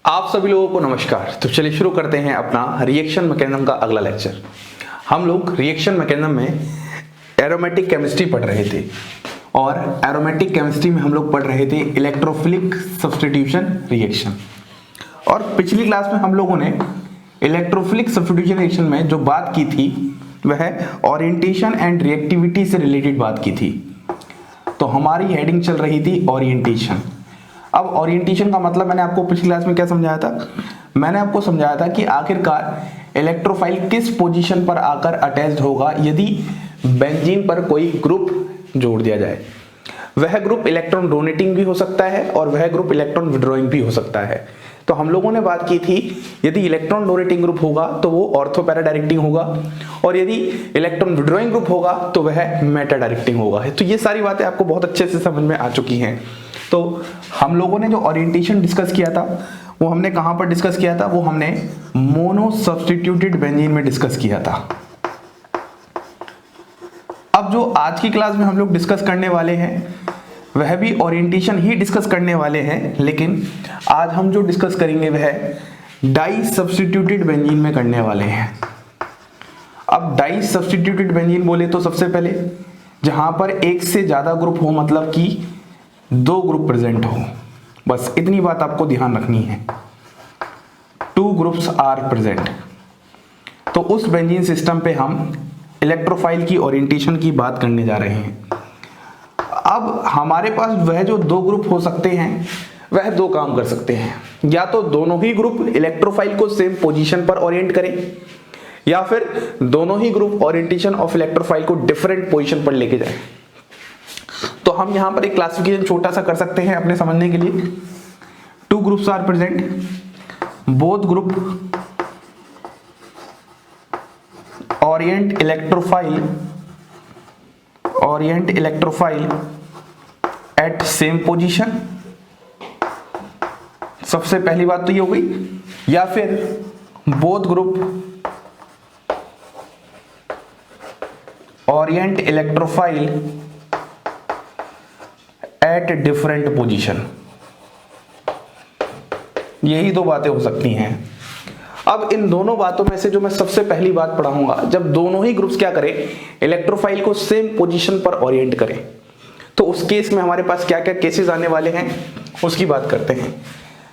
आप सभी लोगों को नमस्कार। तो चलिए शुरू करते हैं अपना रिएक्शन मैकेनिज्म का अगला लेक्चर। हम लोग रिएक्शन मैकेनिज्म में एरोमेटिक केमिस्ट्री पढ़ रहे थे और एरोमेटिक केमिस्ट्री में हम लोग पढ़ रहे थे इलेक्ट्रोफिलिक सब्स्टिट्यूशन रिएक्शन। और पिछली क्लास में हम लोगों ने इलेक्ट्रोफिलिक सब्स्टिट्यूशन रिएक्शन में जो बात की थी वह ओरिएंटेशन एंड रिएक्टिविटी से रिलेटेड बात की थी। तो हमारी हेडिंग चल रही थी ओरिएंटेशन। अब ओरिएंटेशन का मतलब मैंने आपको पिछली क्लास में क्या समझाया था? मैंने आपको समझाया था कि आखिरकार इलेक्ट्रोफाइल किस पोजीशन पर आकर अटैच्ड होगा यदि बेंजीन पर कोई ग्रुप जोड़ दिया जाए। वह ग्रुप इलेक्ट्रॉन डोनेटिंग भी हो सकता है और वह ग्रुप इलेक्ट्रॉन विड्रॉइंग भी हो सकता है। तो हम लोगों ने बात की थी यदि इलेक्ट्रॉन डोनेटिंग ग्रुप होगा तो वो ऑर्थो पैरा डायरेक्टिंग होगा और यदि इलेक्ट्रॉन विड्रॉइंग ग्रुप होगा तो वह मेटा डायरेक्टिंग होगा। तो ये सारी बातें आपको बहुत अच्छे से समझ में आ चुकी हैं। तो हम लोगों ने जो ओरिएंटेशन डिस्कस किया था वो हमने कहां पर डिस्कस किया था? वो हमने मोनो सब्स्टिट्यूटेड बेंजीन में डिस्कस किया था। अब जो आज की क्लास में हम लोग डिस्कस करने वाले हैं वह भी ओरिएंटेशन ही डिस्कस करने वाले हैं, लेकिन आज हम जो डिस्कस करेंगे वह डाई सब्स्टिट्यूटेड बेंजीन में करने वाले हैं। अब डाई सब्स्टिट्यूटेड बेंजीन बोले तो सबसे पहले जहां पर एक से ज्यादा ग्रुप हो, मतलब कि दो ग्रुप प्रेजेंट हो, बस इतनी बात आपको ध्यान रखनी है। 2 ग्रुप्स आर प्रेजेंट। तो उस बेंजीन सिस्टम पे हम इलेक्ट्रोफाइल की ओरिएंटेशन की बात करने जा रहे हैं। अब हमारे पास वह जो 2 ग्रुप हो सकते हैं वह 2 काम कर सकते हैं। या तो दोनों ही ग्रुप इलेक्ट्रोफाइल को सेम पोजीशन पर ओरिएंट करें या फिर दोनों ही ग्रुप ओरिएंटेशन ऑफ इलेक्ट्रोफाइल को डिफरेंट पोजीशन पर लेके जाएं। तो हम यहां पर एक क्लासिफिकेशन छोटा सा कर सकते हैं अपने समझने के लिए। 2 groups are present, both group orient electrophile at same position। सबसे पहली बात तो ये हो गई। या फिर both group orient electrophile at different position। यही 2 बातें हो सकती हैं। अब इन दोनों बातों में से जो मैं सबसे पहली बात पढ़ाऊंगा, जब दोनों ही ग्रुप्स क्या करें, इलेक्ट्रोफाइल को सेम पोजीशन पर ओरिएंट करें, तो उस केस में हमारे पास क्या क्या केसेस आने वाले हैं उसकी बात करते हैं।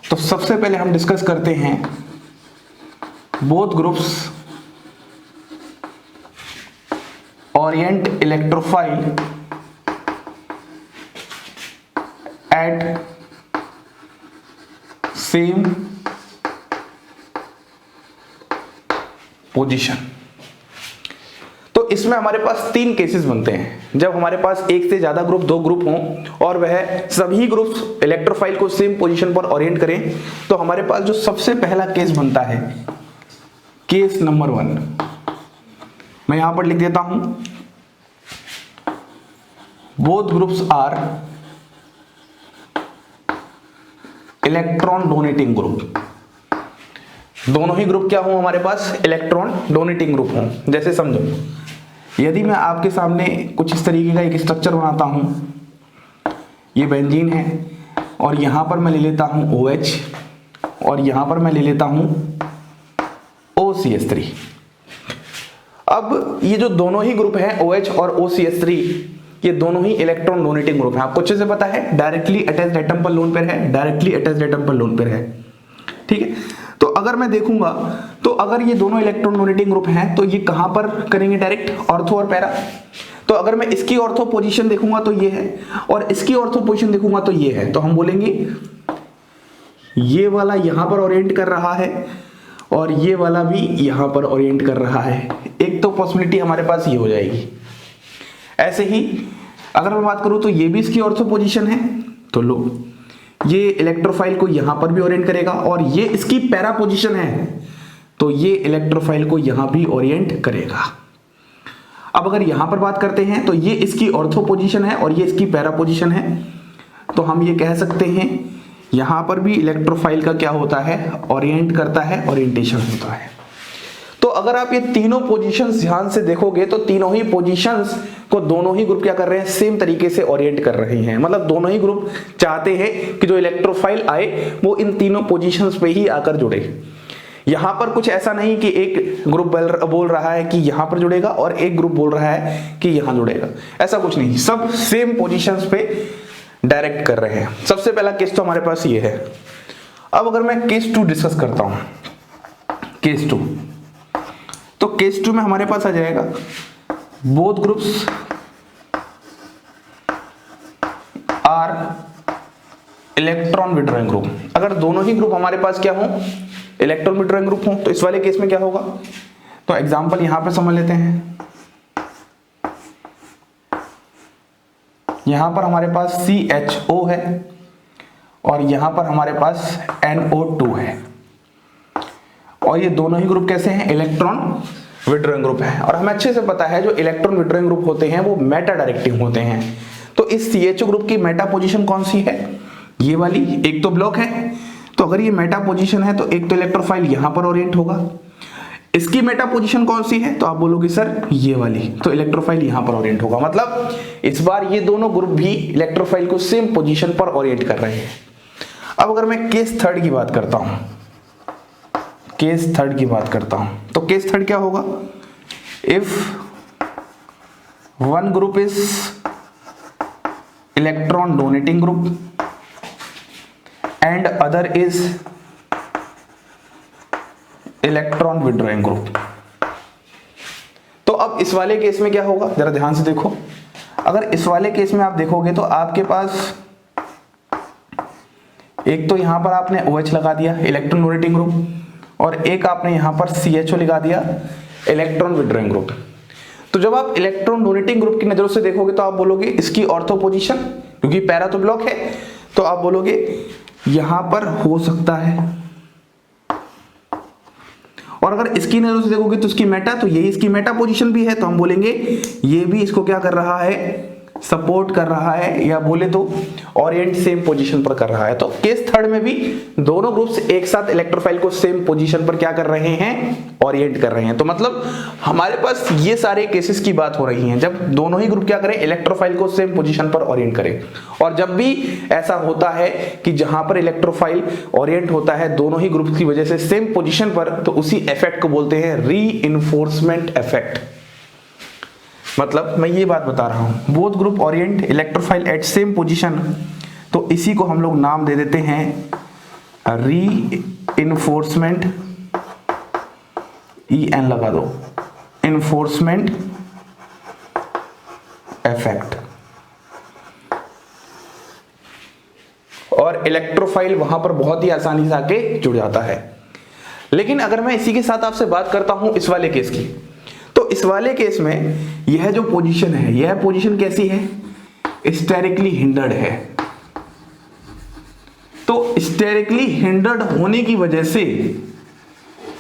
तो सबसे पहले हम डिस्कस करते हैं both groups orient electrophile at same position. तो इसमें हमारे पास 3 केसेस बनते हैं। जब हमारे पास एक से ज्यादा ग्रुप, 2 ग्रुप हों और वह सभी ग्रुप्स इलेक्ट्रोफाइल को सेम पोजीशन पर ओरिएंट करें, तो हमारे पास जो सबसे पहला केस बनता है, केस नंबर 1, मैं यहां पर लिख देता हूं, both groups are electron donating group. दोनों ही ग्रुप क्या हो हमारे पास? इलेक्ट्रॉन डोनेटिंग ग्रुप हो। जैसे समझो, यदि मैं आपके सामने कुछ इस तरीके का एक स्ट्रक्चर बनाता हूं, ये बेंजीन है और यहां पर मैं ले लेता हूं OH और यहां पर मैं ले लेता हूं OCH3। अब ये जो दोनों ही ग्रुप हैं OH और OCH3, ये दोनों ही इलेक्ट्रॉन डोनेटिंग ग्रुप हैं। आपको अच्छे से पता है, डायरेक्टली अटैच्ड एटम पर लोन पेयर है, डायरेक्टली अटैच्ड एटम पर लोन पेयर है। ठीक है। तो अगर मैं देखूंगा तो अगर ये दोनों इलेक्ट्रॉन डोनेटिंग ग्रुप हैं तो ये कहां पर करेंगे? डायरेक्ट ऑर्थो और पैरा। तो अगर मैं इसकी ऑर्थो पोजीशन देखूंगा तो ये है और इसकी ऑर्थो पोजीशन देखूंगा तो ये है, तो हम बोलेंगे ये वाला यहां पर ओरिएंट कर रहा है और ये वाला भी यहां पर ओरिएंट कर रहा है। एक तो पॉसिबिलिटी हमारे पास ये हो जाएगी। ऐसे ही अगर मैं बात करूं तो ये भी इसकी ऑर्थो पोजीशन है, तो लो ये इलेक्ट्रोफाइल को यहां पर भी ओरिएंट करेगा और ये इसकी पैरा पोजीशन है, तो ये इलेक्ट्रोफाइल को यहां भी ओरिएंट करेगा। अब अगर यहां पर बात करते हैं तो ये इसकी ऑर्थो पोजीशन है और ये इसकी पैरा पोजीशन है, तो हम ये कह सकते हैं यहां पर भी इलेक्ट्रोफाइल का क्या होता है? ओरिएंट करता है, ओरिएंटेशन होता है। तो अगर आप ये तीनों पोजीशंस ध्यान से देखोगे तो तीनों ही पोजीशंस को दोनों ही ग्रुप क्या कर रहे हैं, सेम तरीके से ओरिएंट कर रहे हैं। मतलब दोनों ही ग्रुप चाहते हैं कि जो इलेक्ट्रोफाइल आए वो इन तीनों पोजीशंस पे ही आकर जुड़े। यहां पर कुछ ऐसा नहीं कि एक ग्रुप बोल रहा है कि यहां पर जुड़ेगा और एक ग्रुप बोल रहा है कि यहां जुड़ेगा, ऐसा कुछ नहीं, सब सेम पोजीशंस पे डायरेक्ट कर रहे हैं। सबसे पहला केस तो हमारे पास ये है। अब अगर मैं केस 2 डिस्कस करता हूं, केस 2, तो केस 2 में हमारे पास आ जाएगा both groups are electron withdrawing group. अगर दोनों ही ग्रुप हमारे पास क्या हो, इलेक्ट्रॉन विड्रॉइंग ग्रुप हो, तो इस वाले केस में क्या होगा, तो एग्जांपल यहां पे समझ लेते हैं। यहां पर हमारे पास CHO है और यहां पर हमारे पास NO2 है और ये दोनों ही ग्रुप कैसे हैं, इलेक्ट्रॉन विड्रॉइंग ग्रुप है। और हमें अच्छे से पता है जो इलेक्ट्रॉन विड्रॉइंग ग्रुप होते हैं वो मेटा डायरेक्टिव होते हैं। तो इस CHO ग्रुप की मेटा पोजीशन कौन सी है, ये वाली, एक तो ब्लॉक है, तो अगर ये मेटा पोजीशन है तो एक तो इलेक्ट्रोफाइल यहां पर ओरिएंट होगा। इसकी मेटा पोजीशन कौन सी है, तो आप बोलोगे सर ये वाली, तो इलेक्ट्रोफाइल यहां पर ओरिएंट होगा। मतलब इस बार ये दोनों ग्रुप भी इलेक्ट्रोफाइल को सेम पोजीशन पर ओरिएंट कर रहे हैं। अब अगर मैं केस 3 की बात करता हूं, केस 3 की बात करता हूं, तो केस 3 क्या होगा, if one group is electron donating group and other is electron withdrawing group. तो अब इस वाले केस में क्या होगा, जरा ध्यान से देखो। अगर इस वाले केस में आप देखोगे तो आपके पास एक तो यहां पर आपने OH लगा दिया, इलेक्ट्रॉन डोनेटिंग ग्रुप, और एक आपने यहां पर CHO लगा दिया, इलेक्ट्रॉन विड्रॉइंग ग्रुप। तो जब आप इलेक्ट्रॉन डोनेटिंग ग्रुप की नजरों से देखोगे तो आप बोलोगे इसकी ऑर्थो पोजीशन, क्योंकि पैरा तो ब्लॉक है, तो आप बोलोगे यहां पर हो सकता है। और अगर इसकी नजर से देखोगे तो इसकी मेटा, तो यही इसकी मेटा पोजीशन भी है, तो हम बोलेंगे ये भी इसको क्या कर रहा है, सपोर्ट कर रहा है, या बोले तो ओरिएंट सेम पोजीशन पर कर रहा है। तो केस 3 में भी दोनों ग्रुप्स एक साथ इलेक्ट्रोफाइल को सेम पोजीशन पर क्या कर रहे हैं, ओरिएंट कर रहे हैं। तो मतलब हमारे पास ये सारे केसेस की बात हो रही है जब दोनों ही ग्रुप क्या करें, इलेक्ट्रोफाइल को सेम पोजीशन पर ओरिएंट करें। और जब भी ऐसा होता है कि जहां पर इलेक्ट्रोफाइल ओरिएंट होता है दोनों ही ग्रुप की वजह से सेम पोजीशन पर, तो उसी इफेक्ट को बोलते हैं रीइंफोर्समेंट इफेक्ट। मतलब मैं ये बात बता रहा हूं, both group orient electrophile at same position, तो इसी को हम लोग नाम दे देते हैं रीइंफोर्समेंट, EN लगा दो, इन्फोर्समेंट इफेक्ट। और इलेक्ट्रोफाइल वहां पर बहुत ही आसानी से आके जुड़ जाता है। लेकिन अगर मैं इसी के साथ आपसे बात करता हूं इस वाले केस की, तो इस वाले केस में यह जो पोजीशन है, यह पोजीशन कैसी है, स्टेरिकली हिंडर्ड है। तो स्टेरिकली हिंडर्ड होने की वजह से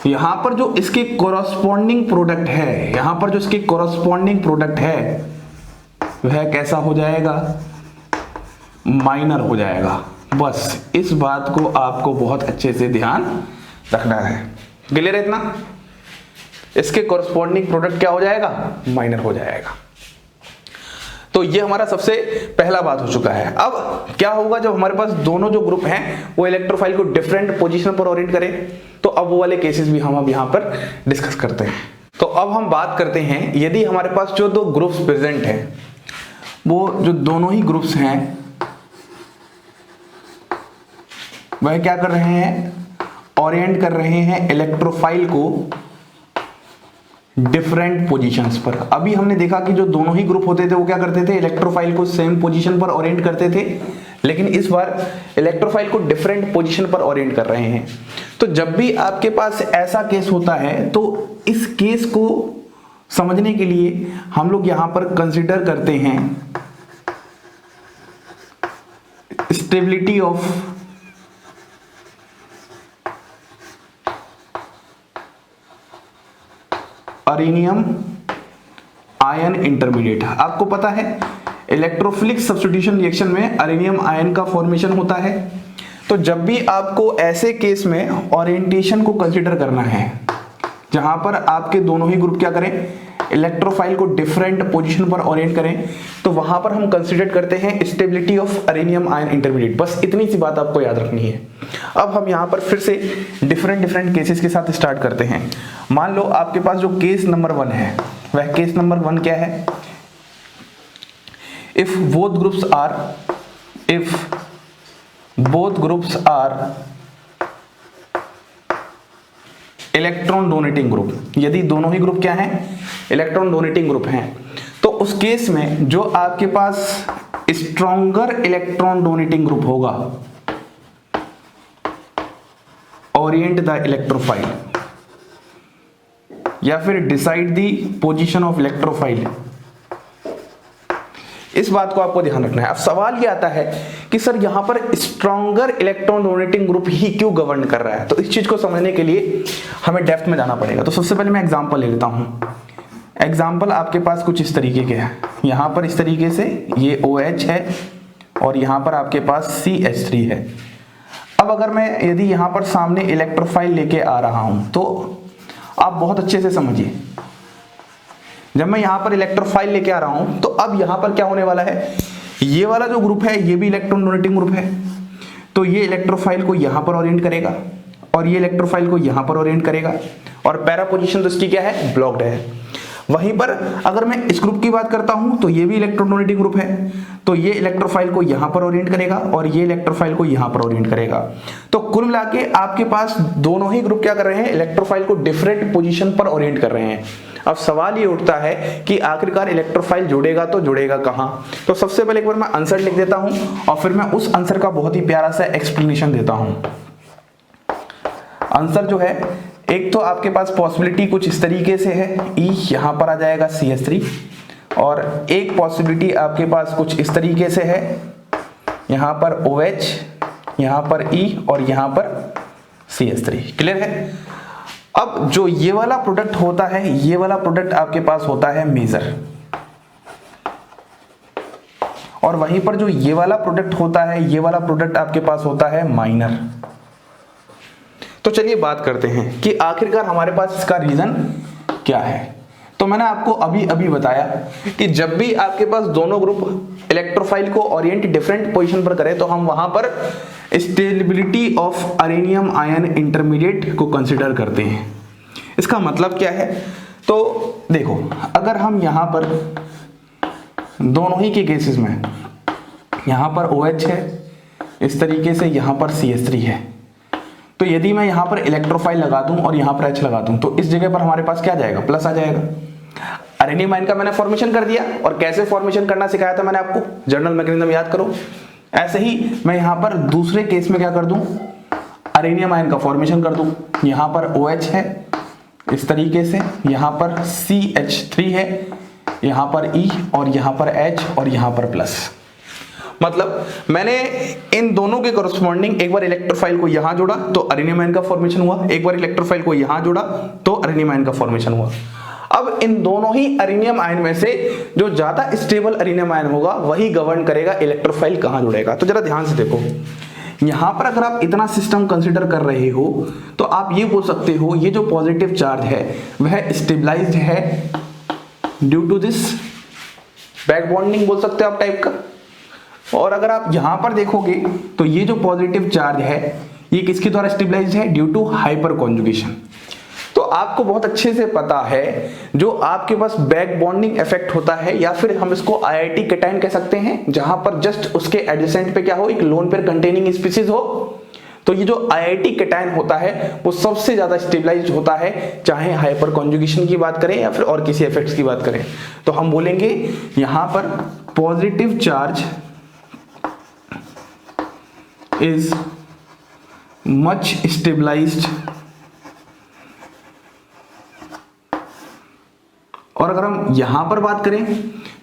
यहां पर जो इसके कोरस्पॉन्डिंग प्रोडक्ट है, यहां पर जो इसके कोरस्पॉन्डिंग प्रोडक्ट है वह कैसा हो जाएगा, माइनर हो जाएगा। बस इस बात को आपको बहुत अच्छे से ध्यान रखना है। क्लियर है इतना? इसके कोरस्पॉन्डिंग प्रोडक्ट क्या हो जाएगा, माइनर हो जाएगा। तो ये हमारा सबसे पहला बात हो चुका है। अब क्या होगा जब हमारे पास दोनों जो ग्रुप हैं वो इलेक्ट्रोफाइल को डिफरेंट पोजीशन पर ओरिएंट करें, तो अब वो वाले केसेस भी हम अब यहां पर डिस्कस करते हैं। तो अब हम बात करते हैं, यदि हमारे पास जो दो ग्रुप्स प्रेजेंट हैं, वो जो दोनों ही ग्रुप्स हैं वह क्या कर रहे हैं, ओरिएंट कर रहे हैं इलेक्ट्रोफाइल को डिफरेंट पोजीशंस पर। अभी हमने देखा कि जो दोनों ही ग्रुप होते थे वो क्या करते थे, इलेक्ट्रोफाइल को सेम पोजीशन पर ओरिएंट करते थे, लेकिन इस बार इलेक्ट्रोफाइल को डिफरेंट पोजीशन पर ओरिएंट कर रहे हैं। तो जब भी आपके पास ऐसा केस होता है तो इस केस को समझने के लिए हम लोग यहां पर कंसीडर करते हैं स्टेबिलिटी ऑफ अरेनियम आयन इंटरमीडिएट। आपको पता है इलेक्ट्रोफिलिक सब्स्टिट्यूशन रिएक्शन में अरेनियम आयन का फॉर्मेशन होता है। तो जब भी आपको ऐसे केस में ओरिएंटेशन को कंसीडर करना है, जहां पर आपके दोनों ही ग्रुप क्या करें, इलेक्ट्रोफाइल को डिफरेंट पोजीशन पर ओरिएंट करें, तो वहां पर हम कंसीडर करते हैं स्टेबिलिटी ऑफ अरेनियम आयन इंटरमीडिएट। बस इतनी सी बात आपको याद रखनी है। अब हम यहां पर फिर से डिफरेंट केसेस के साथ स्टार्ट करते हैं। मान लो आपके पास जो केस नंबर 1 है, वह केस नंबर 1 क्या है, if both groups are electron donating group, यदि दोनों ही ग्रुप क्या हैं, इलेक्ट्रॉन डोनेटिंग ग्रुप हैं, तो उस केस में जो आपके पास स्ट्रॉन्गर इलेक्ट्रॉन डोनेटिंग ग्रुप होगा, ओरिएंट द इलेक्ट्रोफाइल या फिर decide the position of electrophile. इस बात को आपको ध्यान रखना है। अब सवाल ये आता है कि सर यहां पर स्ट्रॉन्गर इलेक्ट्रॉन डोनेटिंग ग्रुप ही क्यों गवर्न कर रहा है, तो इस चीज को समझने के लिए हमें डेप्थ में जाना पड़ेगा। तो सबसे पहले मैं एग्जांपल ले लेता हूं। एग्जांपल आपके पास कुछ इस तरीके के हैं, यहां पर इस तरीके से ये OH है और यहां पर आपके पास CH3 है। अब अगर मैं यदि यहां पर सामने इलेक्ट्रोफाइल लेके आ रहा हूं, तो आप बहुत अच्छे से समझिए, जब मैं यहां पर इलेक्ट्रोफाइल लेके आ रहा हूं तो अब यहां पर क्या होने वाला है, ये वाला जो ग्रुप है ये भी इलेक्ट्रॉन डोनेटिंग ग्रुप है, तो ये इलेक्ट्रोफाइल को यहां पर ओरिएंट करेगा और ये इलेक्ट्रोफाइल को यहां पर ओरिएंट करेगा और पैरा पोजीशन तो इसकी क्या है, ब्लॉक्ड है। वहीं पर अगर मैं इस ग्रुप की बात करता हूं तो ये भी इलेक्ट्रॉन डोनेटिंग ग्रुप है, तो ये इलेक्ट्रोफाइल को यहां पर ओरिएंट करेगा और ये इलेक्ट्रोफाइल को यहां पर ओरिएंट करेगा। तो कुल मिला के आपके पास दोनों ही ग्रुप क्या कर रहे हैं, इलेक्ट्रोफाइल को डिफरेंट पोजीशन पर ओरिएंट कर रहे हैं। अब सवाल ये उठता है कि आखिरकार इलेक्ट्रोफाइल जुड़ेगा तो जुड़ेगा कहां। तो सबसे पहले एक बार मैं आंसर लिख देता हूं और फिर मैं उस आंसर का बहुत ही प्यारा सा एक्सप्लेनेशन देता हूं। आंसर जो है, एक तो आपके पास पॉसिबिलिटी कुछ इस तरीके से है, E यहां पर आ जाएगा CH3, और एक पॉसिबिलिटी आपके पास कुछ इस तरीके से है, यहां पर OH, यहां पर E और यहां पर CH3। क्लियर है। अब जो ये वाला प्रोडक्ट होता है, ये वाला प्रोडक्ट आपके पास होता है मेजर, और वहीं पर जो ये वाला प्रोडक्ट होता है, ये वाला प्रोडक्ट आपके पास होता है माइनर। तो चलिए बात करते हैं कि आखिरकार हमारे पास इसका रीजन क्या है। तो मैंने आपको अभी बताया कि जब भी आपके पास दोनों ग्रुप इलेक्ट्रोफाइल को ओरिएंट डिफरेंट पोजीशन पर करें तो हम वहां पर स्टेबिलिटी ऑफ अरेनियम आयन इंटरमीडिएट को कंसीडर करते हैं। इसका मतलब क्या है, तो देखो, अगर हम यहां पर दोनों ही के केसेस में, यहां पर OH है इस तरीके से, यहां पर CH3 है, तो यदि मैं यहां पर इलेक्ट्रोफाइल लगा दूं और यहां पर H लगा दूं तो इस जगह पर हमारे पास क्या जाएगा, प्लस आ जाएगा। अरेनियम आयन का मैंने फॉर्मेशन कर दिया, और कैसे फॉर्मेशन करना सिखाया था मैंने आपको, जर्नल मैकेनिज्म याद करो। ऐसे ही मैं यहां पर दूसरे केस में क्या कर दूं, अरेनियम आयन का फॉर्मेशन कर दूं। यहां पर OH है इस तरीके से, यहां पर CH3 है, यहां पर E और यहां पर H और यहां पर प्लस। मतलब मैंने इन दोनों के कॉरस्पॉन्डिंग एक बार इलेक्ट्रोफाइल को यहां जोड़ा तो अरेनियम आयन का फॉर्मेशन हुआ, एक बार इलेक्ट्रोफाइल को यहां जोड़ा तो अरेनियम आयन का फॉर्मेशन हुआ। अब इन दोनों ही अरेनियम आयन में से जो ज्यादा स्टेबल अरेनियम आयन होगा वही गवर्न करेगा इलेक्ट्रोफाइल कहां जुड़ेगा। तो जरा ध्यान से देखो, यहां पर अगर आप इतना सिस्टम कंसीडर कर रहे हो तो आप ये बोल सकते हो ये जो पॉजिटिव चार्ज है वह स्टेबलाइज्ड है due to this back bonding, बोल सकते हो आप टाइप का। और अगर आप यहां पर देखोगे तो ये जो पॉजिटिव चार्ज है ये किसके द्वारा स्टेबलाइज्ड है, ड्यू टू हाइपर कॉन्जुगेशन। तो आपको बहुत अच्छे से पता है जो आपके पास बैक बॉन्डिंग इफेक्ट होता है, या फिर हम इसको IIT कैटायन कह सकते हैं, जहां पर जस्ट उसके एडजेसेंट पे क्या हो, एक लोन पेयर कंटेनिंग स्पीशीज हो। तो ये जो IIT कैटायन होता है वो सबसे ज्यादा स्टेबलाइज्ड होता है, चाहे हाइपर कॉन्जुगेशन की बात करें या फिर और किसी इफेक्ट्स की बात करें। तो हम बोलेंगे यहां पर positive charge is much stabilized, और अगर हम यहां पर बात करें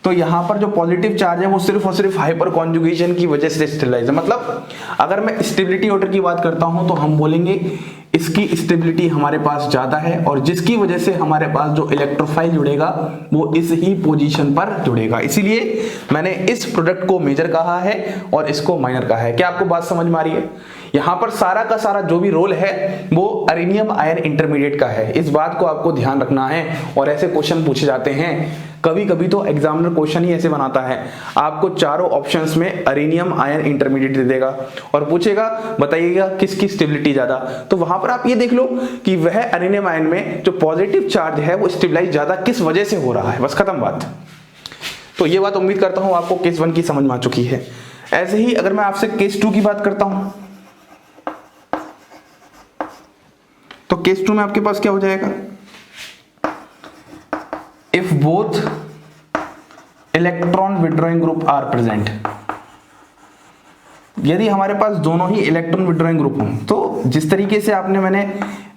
तो यहां पर जो पॉजिटिव चार्ज है वो सिर्फ और सिर्फ हाइपर कॉन्जुगेशन की वजह से स्टेबलाइज है। मतलब अगर मैं स्टेबिलिटी ऑर्डर की बात करता हूं तो हम बोलेंगे इसकी स्टेबिलिटी हमारे पास ज्यादा है, और जिसकी वजह से हमारे पास जो इलेक्ट्रोफाइल जुड़ेगा वो इस ही पोजीशन पर जुड़ेगा। इसीलिए मैंने इस प्रोडक्ट को मेजर कहा है और इसको माइनर कहा है। क्या आपको बात समझ में आ रही है? यहां पर सारा का सारा जो भी रोल है वो अरेनियम आयन इंटरमीडिएट का है। इस बात को आपको ध्यान रखना है और ऐसे क्वेश्चन पूछे जाते हैं। कभी कभी तो एग्जामिनर क्वेश्चन ही ऐसे बनाता है, आपको चारों ऑप्शंस में अरेनियम आयन इंटरमीडिएट दे देगा और पूछेगा बताइएगा किसकी स्टेबिलिटी ज्यादा। तो वहां पर आप ये देख लो कि वह अरेनियम आयन में जो पॉजिटिव चार्ज है वो स्टेबलाइज ज्यादा किस वजह से हो रहा है, बस खत्म बात। तो ये बात उम्मीद करता हूं आपको केस 1 की समझ में आ चुकी है। ऐसे ही अगर मैं आपसे केस 2 की बात करता हूं तो केस 2 में आपके पास क्या हो जाएगा, if both electron withdrawing group are present, यदि हमारे पास दोनों ही इलेक्ट्रॉन विड्रॉइंग ग्रुप हों, तो जिस तरीके से मैंने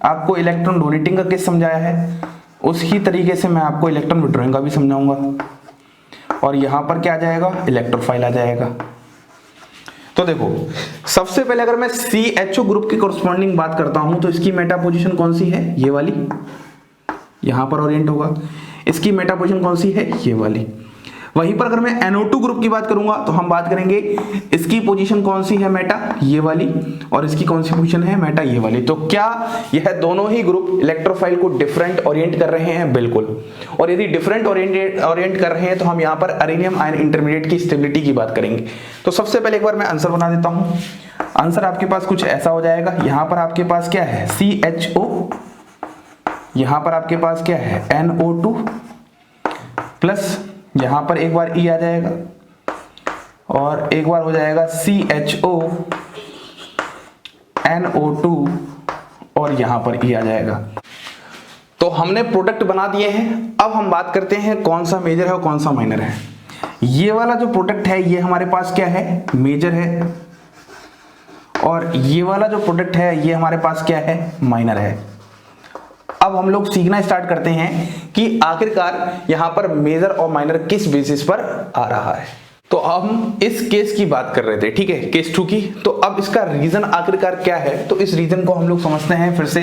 आपको इलेक्ट्रॉन डोनेटिंग का केस समझाया है उसी तरीके से मैं आपको इलेक्ट्रॉन विड्रॉइंग का भी समझाऊंगा। और यहां पर क्या आ जाएगा, इलेक्ट्रोफाइल आ जाएगा। तो देखो सबसे पहले अगर मैं CHO ग्रुप की कोरस्पॉन्डिंग बात करता हूं तो इसकी मेटा पोजीशन कौन सी है, ये वाली, यहां पर ओरिएंट होगा। इसकी मेटा पोजीशन कौन सी है, ये वाली। वहीं पर अगर मैं NO2 ग्रुप की बात करूंगा तो हम बात करेंगे इसकी पोजीशन कौन सी है मेटा, ये वाली, और इसकी कौन सी पोजीशन है मेटा, ये वाली। तो क्या यह दोनों ही ग्रुप इलेक्ट्रोफाइल को डिफरेंट ओरिएंट कर रहे हैं, बिल्कुल। और यदि डिफरेंट ओरिएंट कर रहे हैं तो हम यहाँ पर अरेनियम आयन इंटरमीडिएट की स्टेबिलिटी की बात करेंगे। तो सबसे पहले एक बार मैं आंसर बना देता हूं। आंसर आपके पास कुछ ऐसा हो जाएगा, यहां पर आपके पास क्या है, CHO, यहां पर आपके पास क्या है, NO2 प्लस यहां पर एक बार E आ जाएगा और एक बार हो जाएगा CHO NO2 और यहां पर E आ जाएगा। तो हमने प्रोडक्ट बना दिए हैं। अब हम बात करते हैं कौन सा मेजर है और कौन सा माइनर है। ये वाला जो प्रोडक्ट है ये हमारे पास क्या है, मेजर है, और ये वाला जो प्रोडक्ट है ये हमारे पास क्या है, माइनर है। अब हम लोग सीखना स्टार्ट करते हैं कि आखिरकार यहां पर मेजर और माइनर किस बेसिस पर आ रहा है। तो हम इस केस की बात कर रहे थे, ठीक है, केस 2 की। तो अब इसका रीजन आखिरकार क्या है, तो इस रीजन को हम लोग समझते हैं फिर से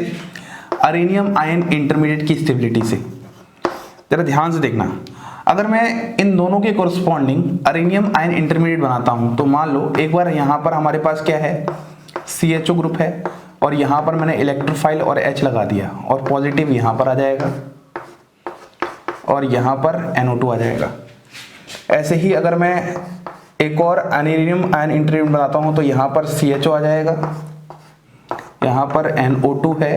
अरेनियम आयन इंटरमीडिएट की स्टेबिलिटी से। जरा ध्यान से देखना, अगर मैं इन दोनों के कोरस्पॉन्डिंग अरेनियम आयन इंटरमीडिएट बनाता हूं तो मान लो एक बार यहां पर हमारे पास क्या है, CHO ग्रुप है और यहां पर मैंने इलेक्ट्रोफाइल और H लगा दिया और पॉजिटिव यहां पर आ जाएगा और यहां पर NO2 आ जाएगा। ऐसे ही अगर मैं एक और अरेनियम आयन इंटरमीडिएट बनाता हूं तो यहां पर CHO आ जाएगा, यहां पर NO2 है,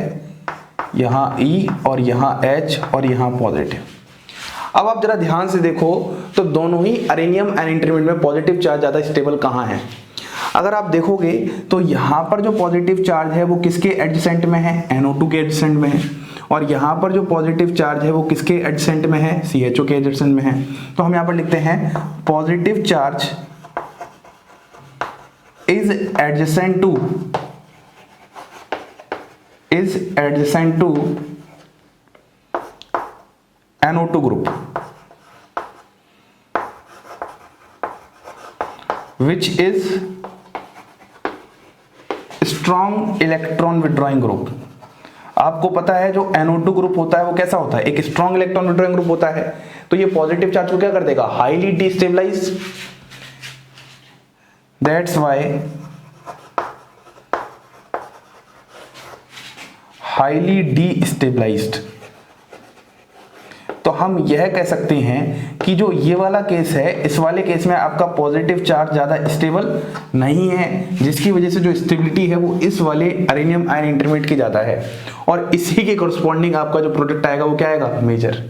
यहां E और यहां H और यहां पॉजिटिव। अब आप जरा ध्यान से देखो तो दोनों ही अरेनियम आयन इंटरमीडिएट में पॉजिटिव चार्ज ज्यादा स्टेबल कहां है। अगर आप देखोगे तो यहां पर जो पॉजिटिव चार्ज है वो किसके एडजेसेंट में है, NO2 के एडजेसेंट में है, और यहां पर जो पॉजिटिव चार्ज है वो किसके एडजेसेंट में है, CHO के एडजेसेंट में है। तो हम यहां पर लिखते हैं positive charge is adjacent to NO2 group which is strong electron withdrawing group. आपको पता है जो NO2 ग्रुप होता है वो कैसा होता है, एक स्ट्रॉन्ग इलेक्ट्रॉन विड्रॉइंग ग्रुप होता है। तो ये पॉजिटिव चार्ज को क्या कर देगा, highly destabilise. That's why highly destabilised. तो हम यह कह सकते हैं कि जो ये वाला केस है, इस वाले केस में आपका पॉजिटिव चार्ज ज्यादा स्टेबल नहीं है, जिसकी वजह से जो स्टेबिलिटी है वो इस वाले अरेनियम आयन इंटरमीडिएट की ज्यादा है, और इसी के कोरस्पॉन्डिंग आपका जो प्रोडक्ट आएगा वो क्या आएगा, मेजर।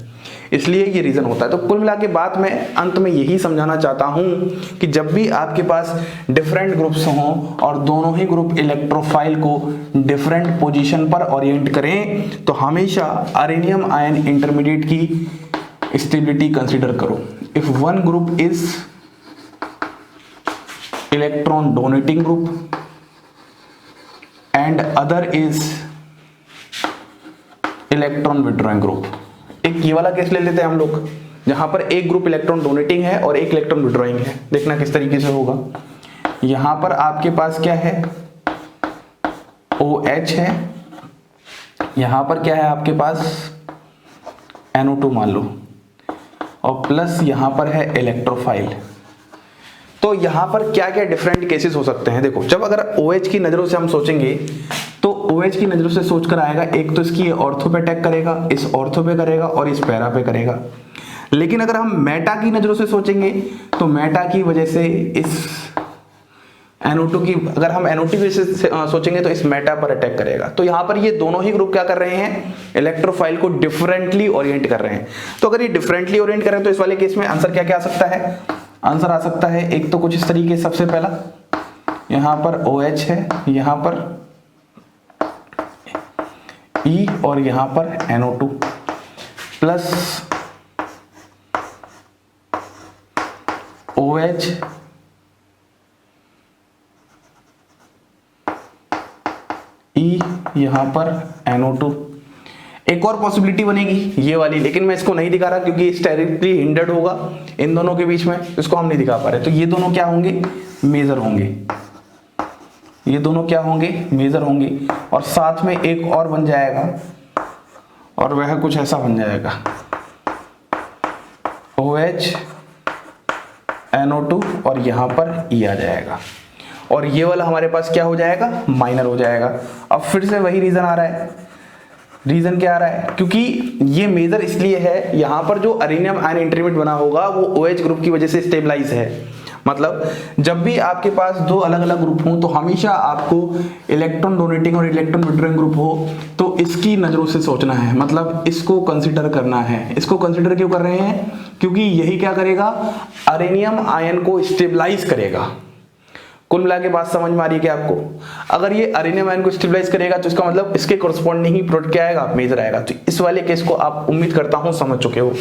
इसलिए ये रीजन होता है। तो कुल मिला के बात मैं अंत में यही समझाना चाहता हूं कि जब भी आपके पास डिफरेंट ग्रुप्स हों और दोनों ही ग्रुप इलेक्ट्रोफाइल को डिफरेंट पोजीशन पर ओरिएंट करें तो हमेशा अरेनियम आयन इंटरमीडिएट की स्टेबिलिटी कंसीडर करो। If one group is electron donating group and other is electron withdrawing group. एक ये वाला केस ले लेते हैं हम लोग, जहां पर एक ग्रुप इलेक्ट्रॉन डोनेटिंग है और एक इलेक्ट्रॉन विड्रॉइंग है। देखना किस तरीके से होगा। यहां पर आपके पास क्या है, OH है, यहां पर क्या है आपके पास NO2 मान लो, और प्लस यहां पर है इलेक्ट्रोफाइल। तो यहाँ पर क्या क्या डिफरेंट केसेस हो सकते हैं। देखो, जब अगर OH की नज़रों से हम सोचेंगे तो OH की नज़रों से सोचकर आएगा, एक तो इसकी ऑर्थो पे अटैक करेगा, इस ऑर्थो पे करेगा और इस पैरा पे करेगा। लेकिन अगर हम मेटा की नज़रों से सोचेंगे तो मेटा की वजह से इस NO2 की, अगर हम NO2 की वजह से सोचेंगे तो इस मेटा पर अटैक करेगा। तो यहाँ पर ये दोनों ही ग्रुप क्या कर रहे हैं, इलेक्ट्रोफाइल को डिफरेंटली ओरिएंट कर रहे हैं। तो अगर ये डिफरेंटली ओरिएंट कर रहे हैं तो इस वाले केस में आंसर क्या क्या आ सकता है, आंसर आ सकता है एक तो कुछ इस तरीके, सबसे पहला यहाँ पर OH है, यहाँ पर E और यहाँ पर NO2 प्लस OH E यहाँ पर NO2। एक और पॉसिबिलिटी बनेगी ये वाली, लेकिन मैं इसको नहीं दिखा रहा क्योंकि इस डायरेक्टली हिंडर्ड होगा इन दोनों के बीच में, इसको हम नहीं दिखा पा रहे। तो ये दोनों क्या होंगे, मेजर होंगे, ये दोनों क्या होंगे, मेजर होंगे। और साथ में एक और बन जाएगा और वह कुछ ऐसा बन जाएगा, OH NO2 और यहाँ पर E आ जाएगा। और ये वाला हमारे पास क्या हो जाएगा, माइनर हो जाएगा। अब फिर से वही रीजन आ रहा है, रीजन क्या आ रहा है, क्योंकि ये मेजर इसलिए है, यहाँ पर जो अरेनियम आयन इंटरमीडिएट बना होगा वो OH ग्रुप की वजह से स्टेबलाइज है। मतलब जब भी आपके पास दो अलग अलग ग्रुप हों तो हमेशा आपको इलेक्ट्रॉन डोनेटिंग और इलेक्ट्रॉन विड्रॉइंग ग्रुप हो तो इसकी नज़रों से सोचना है, मतलब इसको कंसिडर करना है। इसको कंसिडर क्यों कर रहे हैं, क्योंकि यही क्या करेगा, अरेनियम आयन को स्टेबलाइज करेगा। कुल मिला के बात समझ में आ रही है क्या आपको? अगर ये अरेनियम आयन को स्टेबलाइज करेगा तो इसका मतलब इसके कोरस्पॉन्डिंग ही प्रोडक्ट क्या आएगा, मेजर आएगा। तो इस वाले केस को आप उम्मीद करता हूं समझ चुके हो,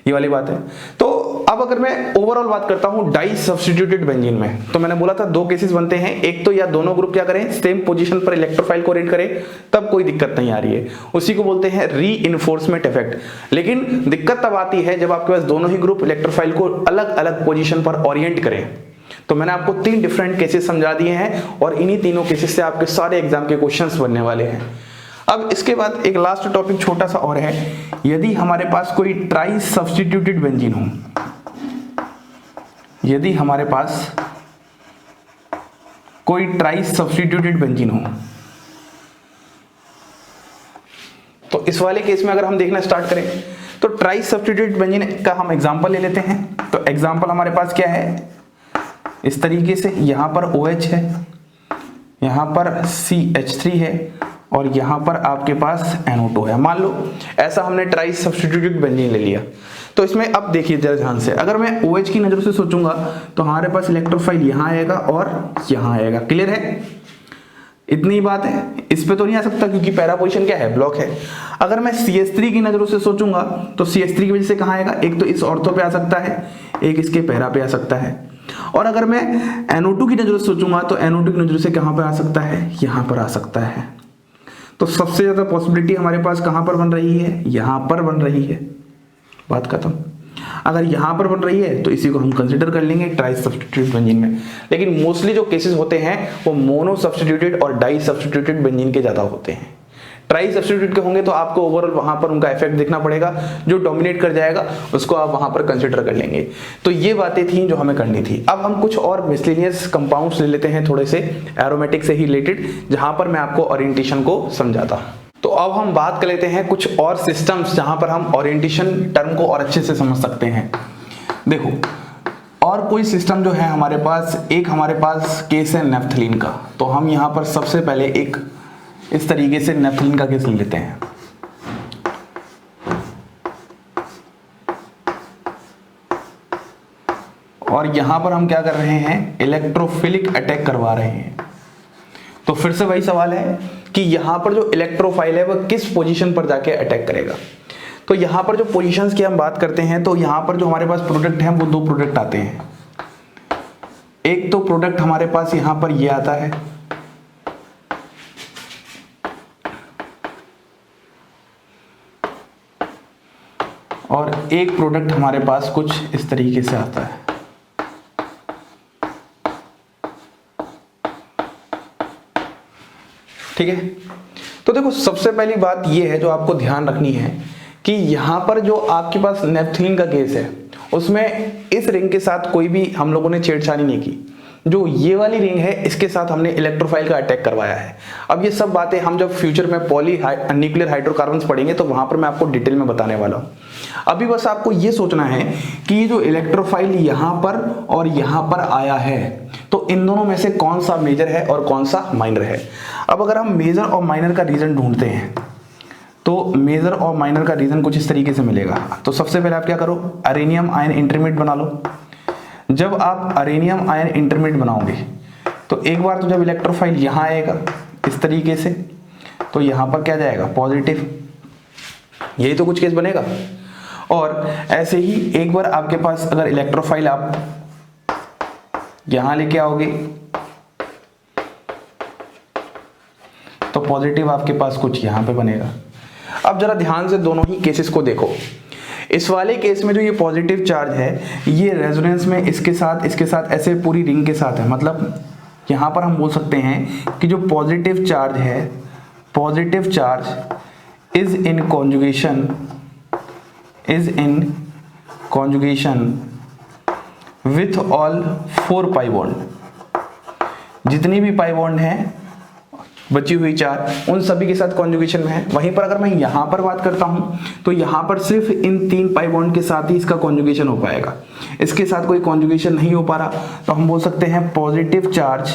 ये वाली बात है। तो अब अगर मैं ओवरऑल बात करता हूं डाई सब्स्टिट्यूटेड बेंजीन में, तो मैंने बोला था दो केसेस बनते हैं, एक तो या दोनों ग्रुप क्या करें, सेम पोजीशन पर इलेक्ट्रोफाइल को ओरिएंट करें, तब कोई दिक्कत नहीं आ रही है, उसी को बोलते हैं रीइंफोर्समेंट इफेक्ट। लेकिन दिक्कत तब आती है जब आपके पास दोनों ही ग्रुप इलेक्ट्रोफाइल को अलग अलग पोजीशन पर ओरिएंट करें। तो मैंने आपको 3 डिफरेंट केसेस समझा दिए हैं और इन्हीं तीनों केसेस से आपके सारे एग्जाम के क्वेश्चंस बनने वाले हैं। अब इसके बाद एक लास्ट टॉपिक छोटा सा और है, यदि हमारे पास कोई ट्राई सब्स्टिट्यूटेड बेंजीन हो, यदि हमारे पास कोई ट्राई सब्स्टिट्यूटेड बेंजीन हो, तो इस वाले केस में अगर हम देखना स्टार्ट करें तो ट्राई सब्स्टिट्यूटेड बेंजीन का हम एग्जांपल ले लेते हैं। तो एग्जांपल हमारे पास क्या है, इस तरीके से यहां पर OH है, यहां पर CH3 है और यहां पर आपके पास NO2 है। मान लो ऐसा हमने ट्राई सब्स्टिट्यूटेड बेंजीन ले लिया। तो इसमें अब देखिए जरा ध्यान से, अगर मैं OH की नजर से सोचूंगा तो हमारे पास इलेक्ट्रोफाइल यहां आएगा और यहां आएगा। क्लियर है, इतनी बात है, इस पे तो नहीं आ सकता क्योंकि पैरा पोजीशन क्या है, ब्लॉक है। अगर मैं CH3 की नजरों से सोचूंगा तो CH3 की वजह से कहां आएगा, एक तो इस ऑर्थो पे आ सकता है, एक इसके पैरा पे आ सकता है। और अगर मैं NO2 की नजरों से सोचूंगा तो NO2 की नजरों से कहां पर आ सकता है, यहां पर आ सकता है। तो सबसे ज्यादा पॉसिबिलिटी हमारे पास कहां पर बन रही है, यहां पर बन रही है, बात खत्म। अगर यहां पर बन रही है तो इसी को हम कंसीडर कर लेंगे ट्राई सब्स्टिट्यूटेड बेंजीन में। लेकिन मोस्टली जो केसेस होते हैं वो मोनो सब्स्टिट्यूटेड और डाई सब्स्टिट्यूटेड बेंजीन के ज्यादा होते हैं। ट्राई सब्स्टिट्यूट के होंगे तो आपको ओवरऑल वहां पर उनका इफेक्ट देखना पड़ेगा, जो डोमिनेट कर जाएगा उसको आप वहां पर कंसीडर कर लेंगे। तो ये बातें थी जो हमें करनी थी। अब हम कुछ और मिसलेनियस कंपाउंड्स ले लेते हैं, थोड़े से एरोमेटिक से ही रिलेटेड, जहां पर मैं आपको ओरिएंटेशन को समझाता हूं। तो अब हम बात कर लेते हैं कुछ और सिस्टम्स जहां पर हम ओरिएंटेशन टर्म को और अच्छे से समझ सकते हैं। देखो, और कोई सिस्टम जो है हमारे पास, एक हमारे पास केस है नेफ्थलीन का। तो हम यहां पर सबसे पहले एक इस तरीके से नेफ्थलीन का केस ले लेते हैं। और यहां पर हम क्या कर रहे हैं, इलेक्ट्रोफिलिक अटैक करवा रहे हैं। तो फिर से वही सवाल है कि यहां पर जो इलेक्ट्रोफाइल है वह किस पोजीशन पर जाके अटैक करेगा। तो यहां पर जो पोजीशंस की हम बात करते हैं तो यहां पर जो हमारे पास प्रोडक्ट हैं वो 2 प्रोडक्ट आते हैं। एक तो प्रोडक्ट हमारे पास यहां पर ये आता है, और एक प्रोडक्ट हमारे पास कुछ इस तरीके से आता है। ठीक है, तो देखो सबसे पहली बात ये है जो आपको ध्यान रखनी है कि यहां पर जो आपके पास नेफ्थलीन का केस है उसमें इस रिंग के साथ कोई भी हम लोगों ने छेड़छाड़ी नहीं की। जो ये वाली रिंग है इसके साथ हमने इलेक्ट्रोफाइल का अटैक करवाया है। अब ये सब बातें हम जब फ्यूचर में पॉली न्यूक्लियर हाइड्रोकार्बन्स पढ़ेंगे तो वहां पर मैं आपको डिटेल में बताने वाला हूं। अभी बस आपको ये सोचना है कि ये जो इलेक्ट्रोफाइल यहां पर और यहां पर आया है, तो इन दोनों में से कौन सा मेजर है और कौन सा माइनर है। अब अगर हम मेजर और माइनर का रीजन ढूंढते हैं तो मेजर और माइनर का रीजन कुछ इस तरीके से मिलेगा। तो सबसे पहले आप क्या करो, अरेनियम आयन इंटरमीडिएट बना लो। जब आप अरेनियम आयन इंटरमीडिएट बनाओगे तो एक बार तो जब इलेक्ट्रोफाइल यहां आएगा इस तरीके से, तो यहां पर क्या जाएगा, पॉजिटिव, यही तो कुछ केस बनेगा। और ऐसे ही एक बार आपके पास अगर इलेक्ट्रोफाइल आप यहां लेके आओगे तो पॉजिटिव आपके पास कुछ यहां पे बनेगा। अब जरा ध्यान से दोनों ही केसेस को देखो। इस वाले केस में जो ये पॉजिटिव चार्ज है ये रेजोनेंस में इसके साथ ऐसे पूरी रिंग के साथ है। मतलब यहां पर हम बोल सकते हैं कि जो पॉजिटिव चार्ज है, positive charge is in conjugation with all 4 pi bond. जितनी भी पाई बॉन्ड है बची हुई 4 उन सभी के साथ कॉन्जुगेशन में है। वहीं पर अगर मैं यहां पर बात करता हूं तो यहां पर सिर्फ इन 3 पाई बॉन्ड के साथ ही इसका कॉन्जुगेशन हो पाएगा, इसके साथ कोई कॉन्जुगेशन नहीं हो पा रहा। तो हम बोल सकते हैं positive charge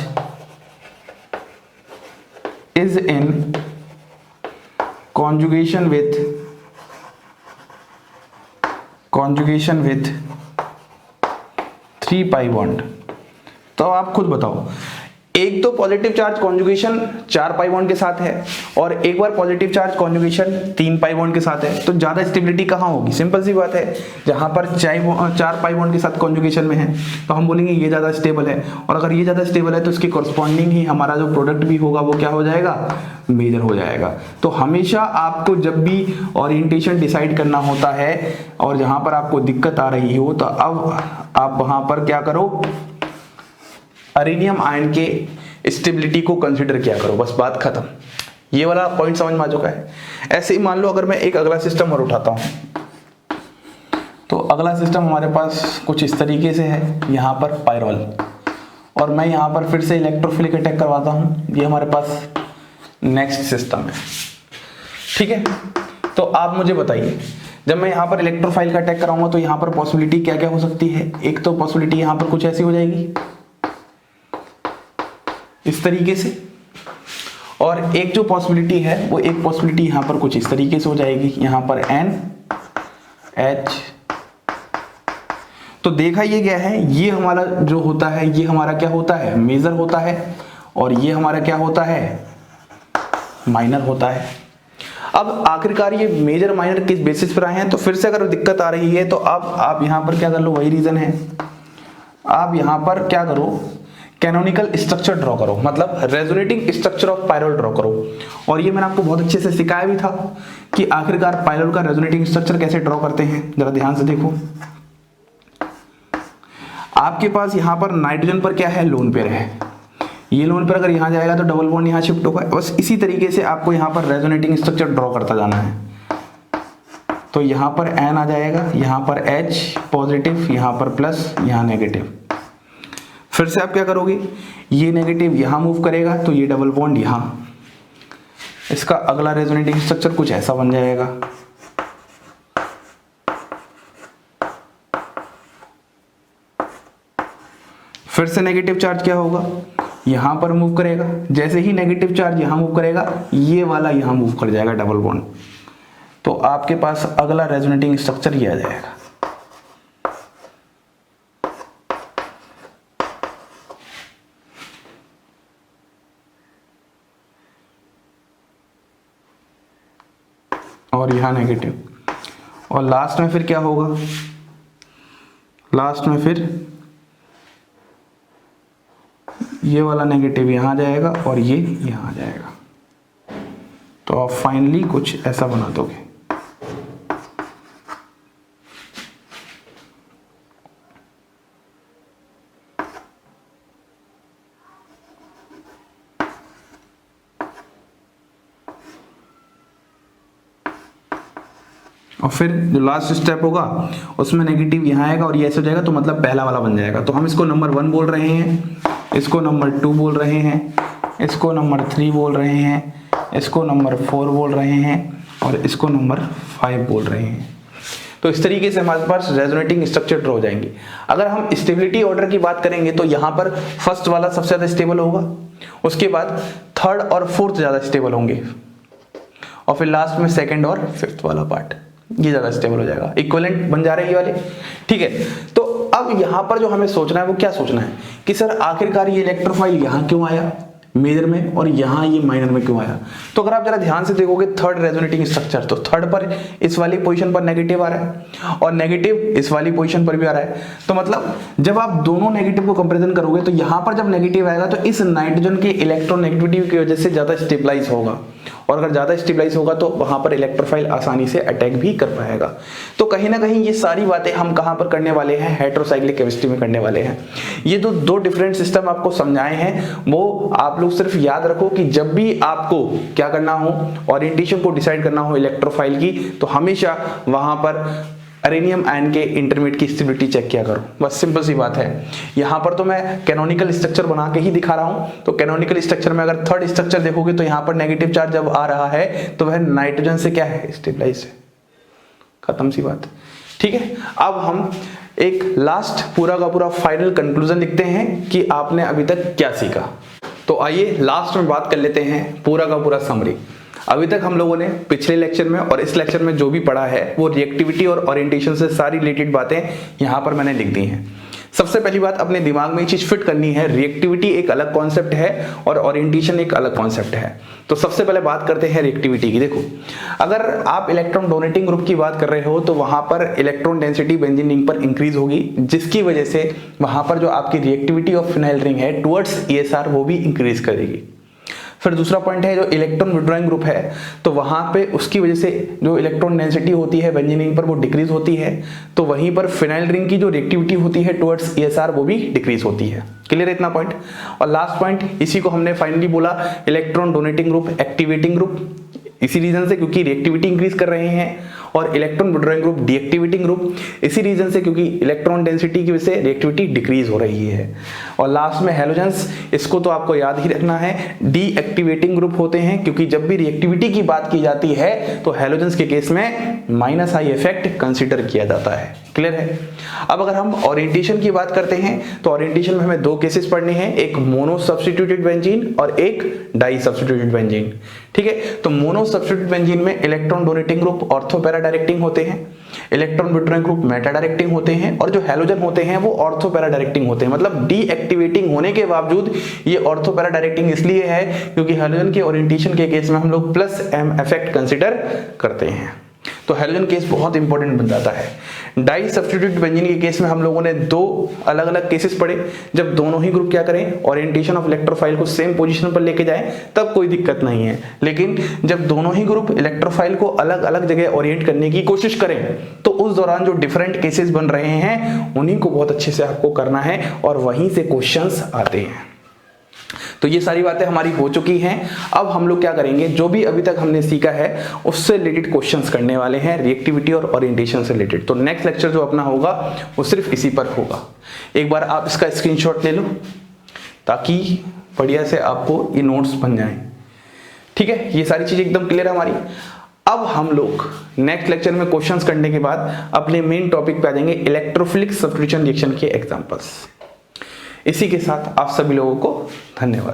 is in conjugation with 3 pi bond. तो आप खुद बताओ, एक तो positive charge conjugation 4 pi bond के साथ है और एक बार positive charge conjugation 3 pi bond के साथ है, तो ज्यादा स्टेबिलिटी कहां होगी। सिंपल सी बात है, जहां पर 4 पाई बॉन्ड के साथ कॉन्जुगेशन में है तो हम बोलेंगे ये ज्यादा स्टेबल है। और अगर ये ज्यादा स्टेबल है तो इसके कॉरस्पॉन्डिंग ही हमारा जो प्रोडक्ट भी होगा वो क्या हो जाएगा, मेजर हो जाएगा। तो हमेशा आपको जब भी ओरिएंटेशन डिसाइड करना होता है और जहां पर आपको दिक्कत आ रही हो तो अब आप वहां पर क्या करो, अरेनियम आयन के स्टेबिलिटी को कंसीडर किया करो, बस बात खत्म। ये वाला पॉइंट समझ में आ चुका है। ऐसे ही मान लो अगर मैं एक अगला सिस्टम और उठाता हूं तो अगला सिस्टम हमारे पास कुछ इस तरीके से है, यहां पर पायरोल, और मैं यहां पर फिर से इलेक्ट्रोफिलिक अटैक करवाता हूं। ये हमारे पास नेक्स्ट सिस्टम है, ठीक है। तो आप मुझे बताइए, जब मैं यहां पर इलेक्ट्रोफाइल का अटैक कराऊंगा तो यहां पर पॉसिबिलिटी क्या क्या हो सकती है। एक तो पॉसिबिलिटी यहां पर कुछ ऐसी हो जाएगी इस तरीके से, और एक जो पॉसिबिलिटी है वो एक पॉसिबिलिटी यहां पर कुछ इस तरीके से हो जाएगी, यहां पर NH। तो देखा ये क्या है, ये हमारा जो होता है ये हमारा क्या होता है, मेजर होता है, और ये हमारा क्या होता है, माइनर होता है। अब आखिरकार ये मेजर माइनर किस बेसिस पर आए हैं, तो फिर से अगर दिक्कत आ रही है तो अब आप यहां पर क्या कर लो, वही रीजन है, आप यहां पर क्या करो, कैनोनिकल स्ट्रक्चर ड्रॉ करो, मतलब resonating structure of pyrrole draw करो। और ये मैंने आपको बहुत अच्छे से सिखाया भी था कि आखिरकार पायरोल का रेजोनेटिंग स्ट्रक्चर कैसे ड्रॉ करते हैं। जरा ध्यान से देखो, आपके पास यहां पर नाइट्रोजन पर क्या है, लोन पेयर है। ये लोन पेयर अगर यहां जाएगा तो डबल बॉन्ड यहां शिफ्ट होगा। बस इसी तरीके से आपको यहां पर रेजोनेटिंग स्ट्रक्चर ड्रॉ करता जाना है। तो यहां पर N आ जाएगा, यहां पर H पॉजिटिव, यहां पर प्लस, यहां नेगेटिव। फिर से आप क्या करोगे, ये नेगेटिव यहां मूव करेगा तो ये डबल बॉन्ड यहां, इसका अगला रेजोनेटिंग स्ट्रक्चर कुछ ऐसा बन जाएगा। फिर से नेगेटिव चार्ज क्या होगा, यहां पर मूव करेगा, जैसे ही नेगेटिव चार्ज यहां मूव करेगा ये वाला यहां मूव कर जाएगा डबल बॉन्ड, तो आपके पास अगला रेजोनेटिंग स्ट्रक्चर ये आ जाएगा। और यहां नेगेटिव, और लास्ट में फिर क्या होगा, लास्ट में फिर ये वाला नेगेटिव यहां जाएगा और ये यहां जाएगा। तो आप फाइनली कुछ ऐसा बना दोगे। और फिर जो लास्ट स्टेप होगा उसमें नेगेटिव यहाँ आएगा और ये ऐसे हो जाएगा, तो मतलब पहला वाला बन जाएगा। तो हम इसको नंबर 1 बोल रहे हैं, इसको नंबर 2 बोल रहे हैं, इसको नंबर 3 बोल रहे हैं, इसको नंबर 4 बोल रहे हैं और इसको नंबर 5 बोल रहे हैं। तो इस तरीके से हमारे पास रेजोनेटिंग स्ट्रक्चर ड्रॉ हो जाएंगे। अगर हम स्टेबिलिटी ऑर्डर की बात करेंगे तो यहाँ पर फर्स्ट वाला सबसे ज़्यादा स्टेबल होगा, उसके बाद थर्ड और फोर्थ ज़्यादा स्टेबल होंगे और फिर लास्ट में सेकंड और फिफ्थ वाला पार्ट ये ज़्यादा स्टेबल हो जाएगा। इक्विवेलेंट बन जा रहे हैं ये वाले, ठीक है। तो अब यहाँ पर जो हमें सोचना है वो क्या सोचना है कि सर आखिरकार ये इलेक्ट्रोफाइल यहाँ क्यों आया मेजर में और यहाँ ये माइनर में क्यों आया। तो अगर आप जरा ध्यान से देखोगे थर्ड रेजोनेटिंग स्ट्रक्चर, तो थर्ड पर इस वाली पोजीशन पर नेगेटिव आ रहा है और नेगेटिव इस वाली पोजीशन पर भी आ रहा है। तो मतलब जब आप दोनों नेगेटिव को कंपैरिजन करोगे तो यहाँ पर जब नेगेटिव आएगा तो इस नाइट्रोजन के इलेक्ट्रोनेगेटिविटी की वजह से ज्यादा स्टेबलाइज होगा और अगर ज्यादा स्टेबलाइज होगा तो वहां पर इलेक्ट्रोफाइल आसानी से अटैक भी कर पाएगा। तो कहीं ना कहीं ये सारी बातें हम कहां पर करने वाले हैं, हेटेरोसाइक्लिक केमिस्ट्री में करने वाले हैं। ये जो दो डिफरेंट सिस्टम आपको समझाए हैं वो आप लोग सिर्फ याद रखो कि जब भी आपको क्या करना हो, ओरिएंटेशन को डिसाइड करना हो इलेक्ट्रोफाइल की, तो हमेशा वहां पर अरेनियम आयन के इंटरमीडिएट की स्टेबिलिटी चेक किया करो। बस सिंपल सी बात है। यहाँ पर तो मैं कैनोनिकल स्ट्रक्चर बना के ही दिखा रहा हूँ। तो कैनोनिकल स्ट्रक्चर में अगर थर्ड स्ट्रक्चर देखोगे तो यहाँ पर नेगेटिव चार्ज जब आ रहा है तो वह नाइट्रोजन से क्या है, स्टेबलाइज है। खत्म सी बात, ठीक है। अब हम एक लास्ट पूरा का पूरा फाइनल कंक्लूजन लिखते हैं कि आपने अभी तक क्या सीखा। तो आइए लास्ट में बात कर लेते हैं पूरा का पूरा समरी। अभी तक हम लोगों ने पिछले लेक्चर में और इस लेक्चर में जो भी पढ़ा है वो रिएक्टिविटी और ओरिएंटेशन से सारी रिलेटेड बातें यहाँ पर मैंने लिख दी हैं। सबसे पहली बात अपने दिमाग में ये चीज फिट करनी है, रिएक्टिविटी एक अलग कॉन्सेप्ट है और ओरिएंटेशन एक अलग कॉन्सेप्ट है। तो सबसे पहले बात करते हैं रिएक्टिविटी की। देखो, अगर आप इलेक्ट्रॉन डोनेटिंग ग्रुप की बात कर रहे हो तो वहां पर इलेक्ट्रॉन डेंसिटी बेंजीन रिंग पर इंक्रीज होगी, जिसकी वजह से वहां पर जो आपकी रिएक्टिविटी ऑफ फिनाइल रिंग है टुवर्ड्स ESR वो भी इंक्रीज करेगी। फिर दूसरा पॉइंट है जो इलेक्ट्रॉन विड्रॉइंग ग्रुप है, तो वहां पे उसकी वजह से जो इलेक्ट्रॉन डेंसिटी होती है बेंजीन रिंग पर वो डिक्रीज होती है, तो वहीं पर फिनाइल रिंग की जो रिएक्टिविटी होती है टुवर्ड्स ESR वो भी डिक्रीज होती है। क्लियर है इतना पॉइंट। और लास्ट पॉइंट इसी को हमने फाइनली बोला electron donating group activating group, इसी रीजन से क्योंकि रिएक्टिविटी इंक्रीज कर रहे हैं, और electron withdrawing group deactivating group इसी रीजन से क्योंकि इलेक्ट्रॉन डेंसिटी की वजह से रिएक्टिविटी डिक्रीज हो रही है। और लास्ट में हैलोजेंस, इसको तो आपको याद ही रखना है, डीएक्टिवेटिंग ग्रुप होते हैं क्योंकि जब भी रिएक्टिविटी की बात की जाती है तो हैलोजेंस के केस में माइनस आई इफेक्ट कंसीडर किया जाता है। क्लियर है। अब अगर हम ओरिएंटेशन की बात करते हैं तो ओरिएंटेशन में हमें दो केसेस पढ़ने हैं, एक मोनो सब्स्टिट्यूटेड बेंजीन और एक डाई सब्स्टिट्यूटेड बेंजीन। ठीक है, तो मोनो सब्स्टिट्यूटेड बेंजीन में electron donating group ortho para directing होते हैं, electron withdrawing group Meta directing होते हैं, और जो हैलोजन होते हैं वो ऑर्थो पैरा डायरेक्टिंग होते हैं। मतलब डीएक्टिवेटिंग होने के बावजूद ये ऑर्थो पैरा डायरेक्टिंग इसलिए है क्योंकि हैलोजन के ओरिएंटेशन के केस में हम लोग +m इफेक्ट कंसीडर करते हैं, तो हैलोजन केस बहुत इंपॉर्टेंट बन जाता है। डाई सब्स्टिट्यूटेड बेंजीन के केस में हम लोगों ने दो अलग अलग केसेस पढ़े, जब दोनों ही ग्रुप क्या करें, ओरिएंटेशन ऑफ इलेक्ट्रोफाइल को सेम पोजीशन पर लेके जाएं तब कोई दिक्कत नहीं है, लेकिन जब दोनों ही ग्रुप इलेक्ट्रोफाइल को अलग अलग जगह ओरिएंट करने की कोशिश करें तो उस दौरान जो डिफरेंट केसेस बन रहे हैं उन्हीं को बहुत अच्छे से आपको करना है और वहीं से क्वेश्चंस आते हैं। तो ये सारी बातें हमारी हो चुकी हैं। अब हम लोग क्या करेंगे, जो भी अभी तक हमने सीखा है उससे रिलेटेड क्वेश्चंस करने वाले हैं, रिएक्टिविटी और ओरिएंटेशन से रिलेटेड। तो नेक्स्ट लेक्चर जो अपना होगा वो सिर्फ इसी पर होगा। एक बार आप इसका स्क्रीनशॉट ले लो ताकि बढ़िया से आपको ये नोट्स बन जाएं। ठीक है, ये सारी चीजें एकदम क्लियर है हमारी। अब हम लोग नेक्स्ट लेक्चर में क्वेश्चंस करने के बाद अपने मेन टॉपिक पे आ जाएंगे, इलेक्ट्रोफिलिक सब्स्टिट्यूशन रिएक्शन के एग्जांपल्स। इसी के साथ आप सभी लोगों को धन्यवाद।